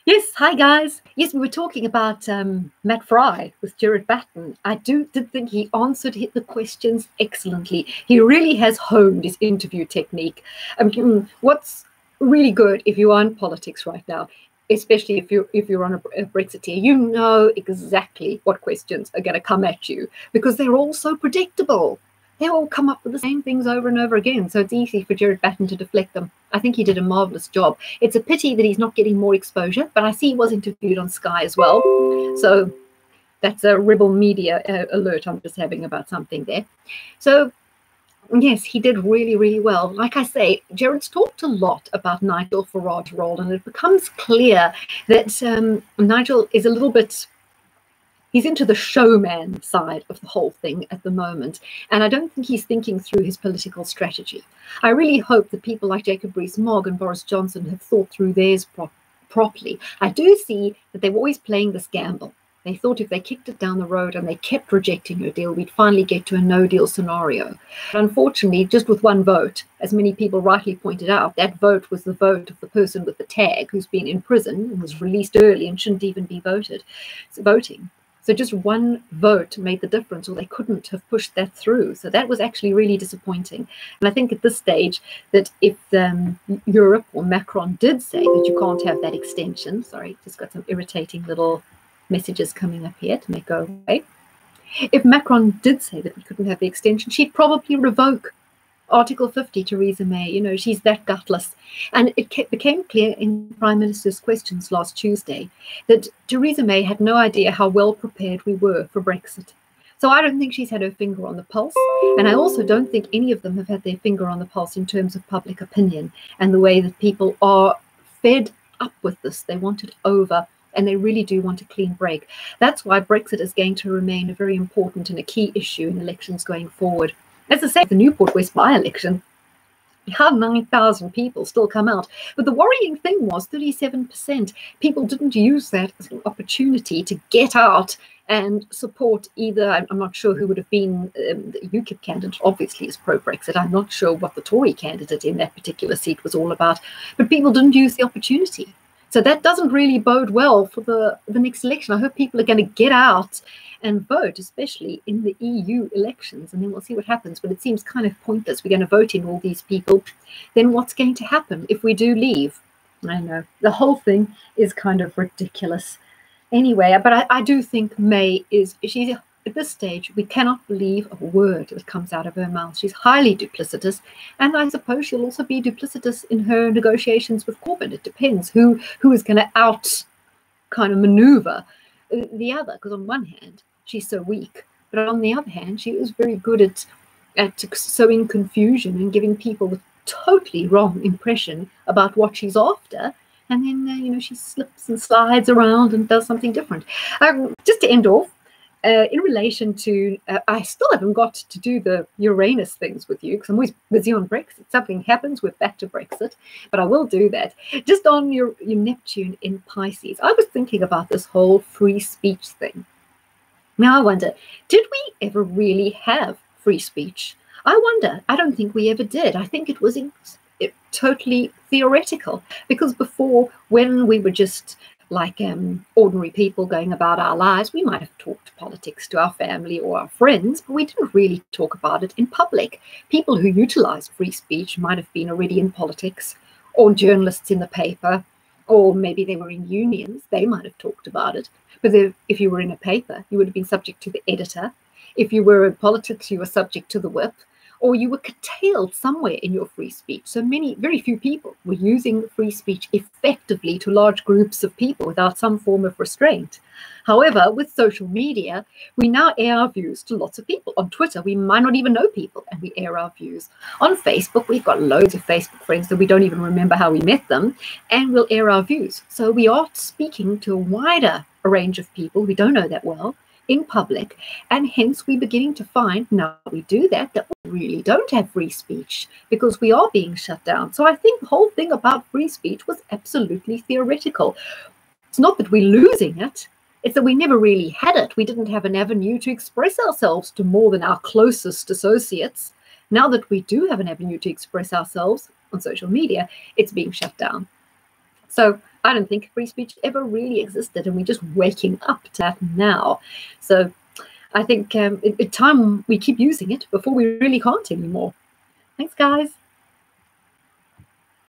Yes, hi guys. Yes, we were talking about Matt Fry with Jared Batten. I did think he answered the questions excellently. He really has honed his interview technique. What's really good if you are in politics right now, especially if you're on a Brexiteer, you know exactly what questions are going to come at you because they're all so predictable. They all come up with the same things over and over again. So it's easy for Jared Batten to deflect them. I think he did a marvellous job. It's a pity that he's not getting more exposure, but I see he was interviewed on Sky as well. So that's a rebel media alert I'm just having about something there. So yes, he did really, really well. Like I say, Jared's talked a lot about Nigel Farage's role, and it becomes clear that Nigel is a little bit... he's into the showman side of the whole thing at the moment. And I don't think he's thinking through his political strategy. I really hope that people like Jacob Rees-Mogg and Boris Johnson have thought through theirs properly. I do see that they were always playing this gamble. They thought if they kicked it down the road and they kept rejecting a deal, we'd finally get to a no-deal scenario. But unfortunately, just with one vote, as many people rightly pointed out, that vote was the vote of the person with the tag who's been in prison and was released early and shouldn't even be voting. So just one vote made the difference, or they couldn't have pushed that through. So that was actually really disappointing. And I think at this stage that if Europe or Macron did say that you can't have that extension, sorry, just got some irritating little messages coming up here to make go away. If Macron did say that we couldn't have the extension, she'd probably revoke Article 50, Theresa May. You know, she's that gutless. And it became clear in Prime Minister's questions last Tuesday that Theresa May had no idea how well prepared we were for Brexit. So I don't think she's had her finger on the pulse. And I also don't think any of them have had their finger on the pulse in terms of public opinion and the way that people are fed up with this. They want it over. And they really do want a clean break. That's why Brexit is going to remain a very important and a key issue in elections going forward. As I say, the Newport West by-election, you had 9,000 people still come out. But the worrying thing was 37% people didn't use that as an opportunity to get out and support either. I'm not sure who would have been the UKIP candidate, obviously is pro-Brexit. I'm not sure what the Tory candidate in that particular seat was all about. But people didn't use the opportunity. So that doesn't really bode well for the next election. I hope people are going to get out and vote, especially in the EU elections, and then we'll see what happens. But it seems kind of pointless. We're going to vote in all these people. Then what's going to happen if we do leave? I know. The whole thing is kind of ridiculous. Anyway, but I do think May she's at this stage, we cannot believe a word that comes out of her mouth. She's highly duplicitous, and I suppose she'll also be duplicitous in her negotiations with Corbyn. It depends who is going to out kind of maneuver the other, because on one hand, she's so weak, but on the other hand, she is very good at sowing confusion and giving people the totally wrong impression about what she's after. And then, she slips and slides around and does something different. Just to end off, in relation to, I still haven't got to do the Uranus things with you because I'm always busy on Brexit. Something happens, we're back to Brexit, but I will do that. Just on your Neptune in Pisces, I was thinking about this whole free speech thing. Now I wonder, did we ever really have free speech? I wonder. I don't think we ever did. I think it was totally theoretical, because before, when we were just like ordinary people going about our lives, we might have talked politics to our family or our friends, but we didn't really talk about it in public. People who utilized free speech might have been already in politics, or journalists in the paper, or maybe they were in unions. They might have talked about it. But if you were in a paper, you would have been subject to the editor. If you were in politics, you were subject to the whip, or you were curtailed somewhere in your free speech. So very few people were using free speech effectively to large groups of people without some form of restraint. However, with social media, we now air our views to lots of people. On Twitter, we might not even know people, and we air our views. On Facebook, we've got loads of Facebook friends that we don't even remember how we met them, and we'll air our views. So we are speaking to a wider range of people we don't know that well in public, and hence we're beginning to find, now we do that we really don't have free speech because we are being shut down. So I think the whole thing about free speech was absolutely theoretical. It's not that we're losing it, it's that we never really had it. We didn't have an avenue to express ourselves to more than our closest associates. Now that we do have an avenue to express ourselves, on social media, it's being shut down. So I don't think free speech ever really existed, and we're just waking up to that now. So I think it's time we keep using it before we really can't anymore. Thanks, guys.